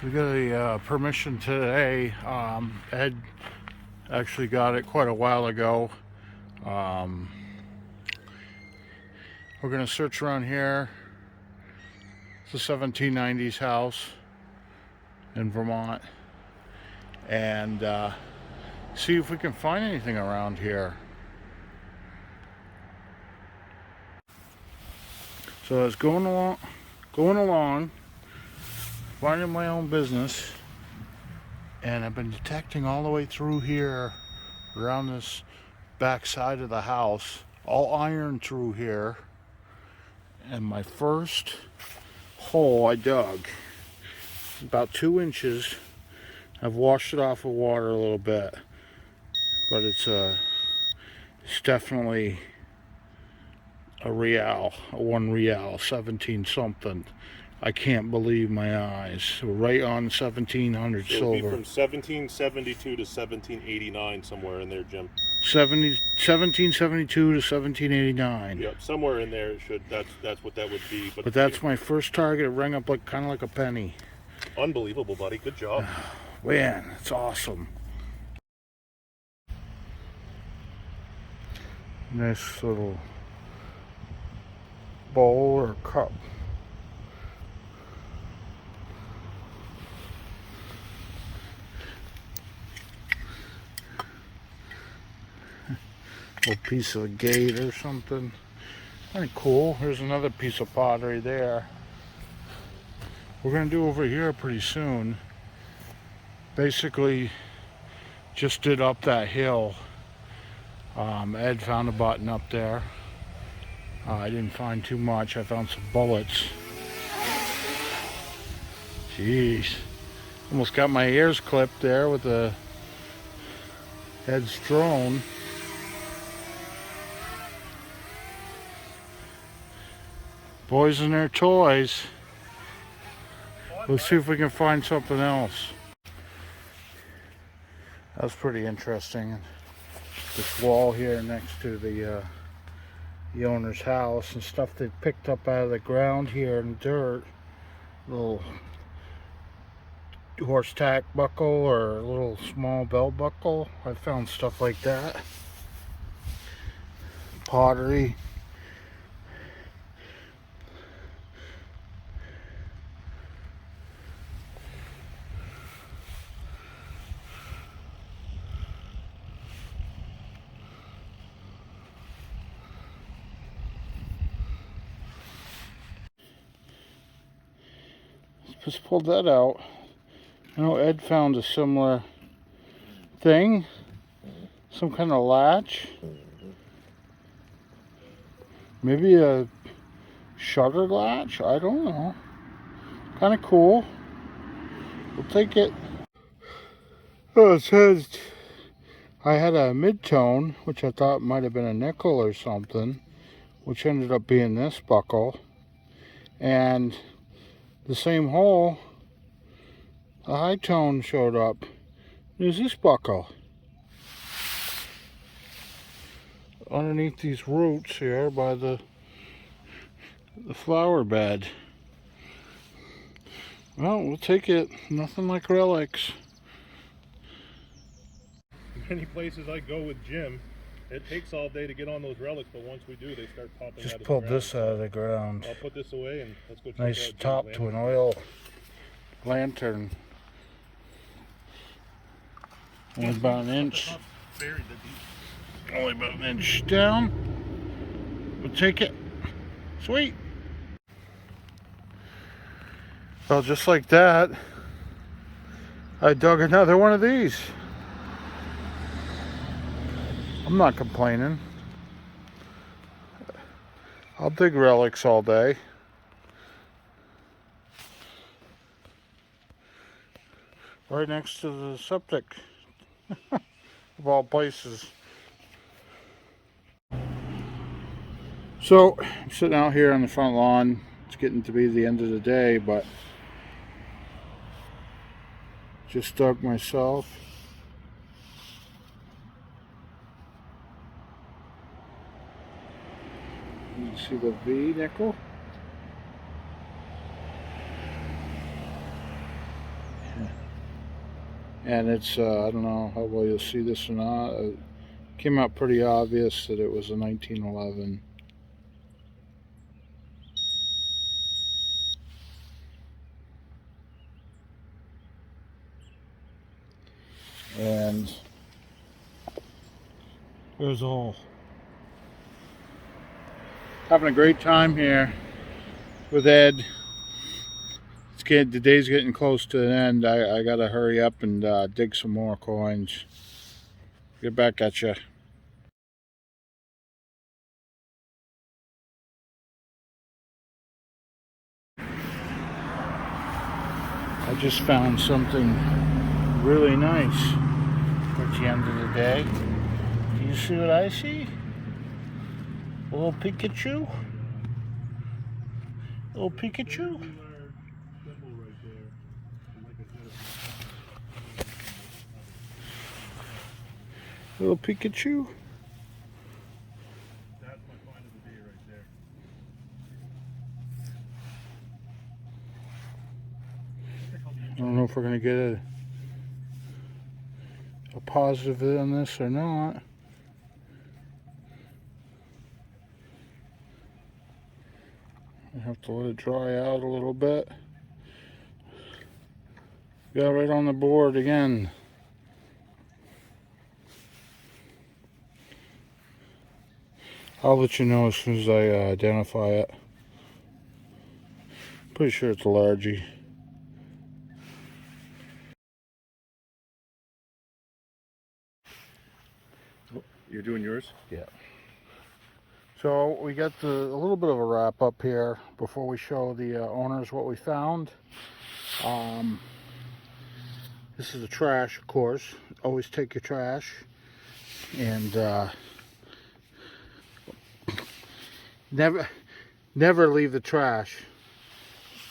We got a permission today. Ed actually got it quite a while ago. We're gonna search around here. It's a 1790s house in Vermont, and see if we can find anything around here. So I was going along, minding my own business, and I've been detecting all the way through here, around this back side of the house, all iron through here. And my first hole I dug, about 2 inches. I've washed it off with water a little bit, but it's definitely a Reale, a 1 Reale, 17 something. I can't believe my eyes. So right on 1700 so silver. It'll be from 1772 to 1789, somewhere in there, Jim. 1772 to 1789. Yep, somewhere in there it should. That's what that would be. But that's my first target. It rang up like kind of like a penny. Unbelievable, buddy. Good job. Man, it's awesome. Nice little bowl or cup. Little piece of a gate or something. Kind of cool. Here's another piece of pottery there. We're gonna do over here pretty soon. Basically, just did up that hill. Ed found a button up there. I didn't find too much. I found some bullets. Jeez. Almost got my ears clipped there with the Ed's drone. Boys and their toys. Let's see if we can find something else. That's pretty interesting. This wall here next to the owner's house and stuff they picked up out of the ground here in dirt. Little horse tack buckle or a little small belt buckle. I found stuff like that. Pottery. Just pulled that out. I know Ed found a similar thing. Some kind of latch. Maybe a shutter latch? I don't know. Kind of cool. We'll take it. Oh, it says I had a mid-tone, which I thought might have been a nickel or something, which ended up being this buckle. And the same hole, a high tone showed up. There's this buckle. Underneath these roots here by the flower bed. Well, we'll take it. Nothing like relics. Many places I go with Jim, it takes all day to get on those relics, but once we do, they start popping out of the ground. Just pulled this out of the ground. I'll put this away and let's go check Nice out top Jim's to an lantern. oil lantern. Only about an inch. Only about an inch down. We'll take it. Sweet. Well, just like that, I dug another one of these. I'm not complaining. I'll dig relics all day. Right next to the septic. Of all places. So, I'm sitting out here on the front lawn. It's getting to be the end of the day, but just dug myself. You can see the V nickel. And it's, I don't know how well you'll see this or not. It came out pretty obvious that it was a 1911. And there's all. Having a great time here with Ed. The day's getting close to an end. I gotta hurry up and dig some more coins. Get back at you. I just found something really nice at the end of the day. Do you see what I see? A little Pikachu? A little Pikachu? Little Pikachu? That's my find of the day right there. I don't know if we're gonna get a positive on this or not. I have to let it dry out a little bit. Got right on the board again. I'll let you know as soon as I identify it. Pretty sure it's a largie. You're doing yours? Yeah. So we got a little bit of a wrap up here before we show the owners what we found. This is the trash, of course. Always take your trash, and never leave the trash.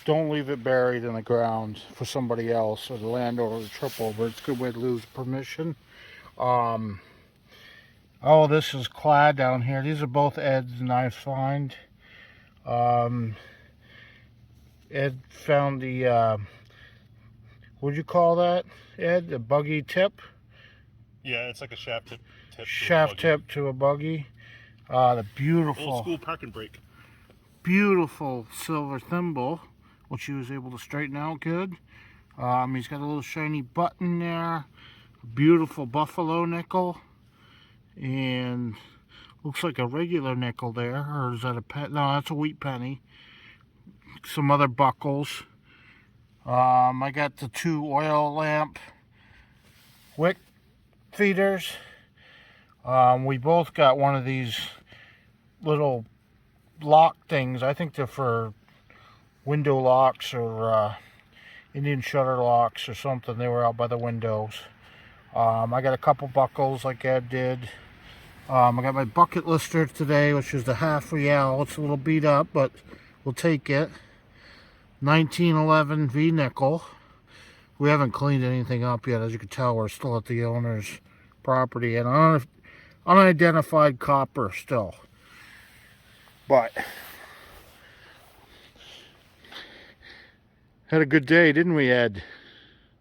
Don't leave it buried in the ground for somebody else or the landowner to trip over. It's a good way to lose permission. Oh, this is clad down here. These are both Ed's and I find. Ed found the, what'd you call that, Ed? The buggy tip? Yeah, it's like a shaft tip. Shaft tip to a buggy. The beautiful, old school parking brake. Beautiful silver thimble, which he was able to straighten out good. He's got a little shiny button there. Beautiful buffalo nickel. And looks like a regular nickel there, or is that a pen? No, that's a wheat penny. Some other buckles. I got the 2 oil lamp wick feeders. We both got one of these little lock things. I think they're for window locks or Indian shutter locks or something. They were out by the windows. I got a couple buckles like Ed did. I got my bucket lister today, which is the half Reale. It's a little beat up, but we'll take it. 1911 V nickel. We haven't cleaned anything up yet. As you can tell, we're still at the owner's property. And unidentified copper still. But had a good day, didn't we, Ed?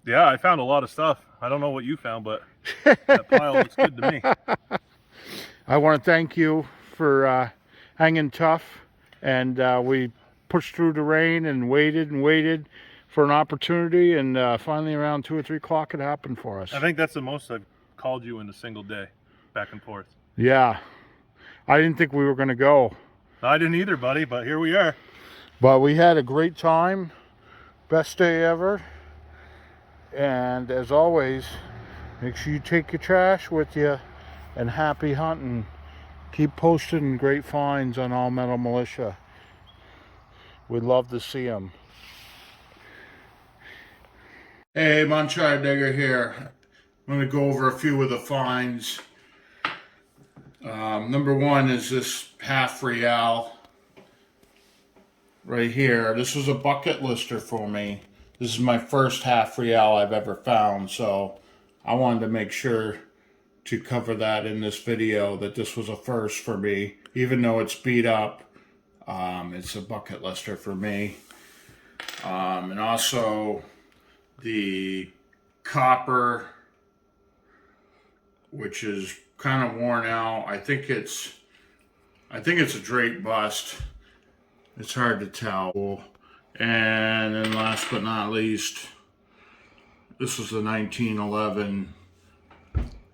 Yeah, I found a lot of stuff. I don't know what you found, but that pile looks good to me. I want to thank you for hanging tough, and we pushed through the rain and waited for an opportunity, and finally around 2 or 3 o'clock it happened for us. I think that's the most I've called you in a single day, back and forth. Yeah, I didn't think we were going to go. I didn't either, buddy, but here we are. But we had a great time. Best day ever. And as always, make sure you take your trash with you, and happy hunting. Keep posting great finds on All Metal Militia. We'd love to see them. Hey, Munchard Digger here. I'm going to go over a few of the finds. Number one is this half Reale right here. This was a bucket lister for me. This is my first half Reale I've ever found, so I wanted to make sure to cover that in this video, that this was a first for me. Even though it's beat up, it's a bucket lister for me. And also the copper, which is kind of worn out. I think it's a drape bust. It's hard to tell. And then last but not least, this was the 1911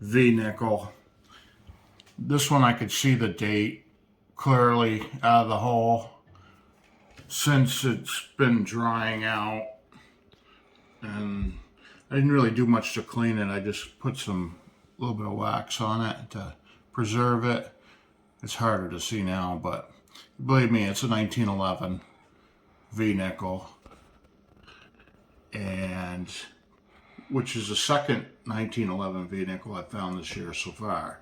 V nickel. This one I could see the date clearly out of the hole since it's been drying out. And I didn't really do much to clean it. I just put a little bit of wax on it to preserve it. It's harder to see now, but believe me, it's a 1911 V nickel, and which is the second 1911 V nickel I found this year so far.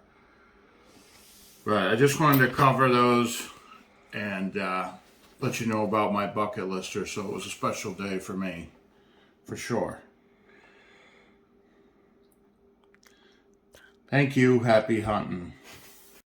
But I just wanted to cover those and let you know about my bucket lister. So it was a special day for me, for sure. Thank you. Happy hunting.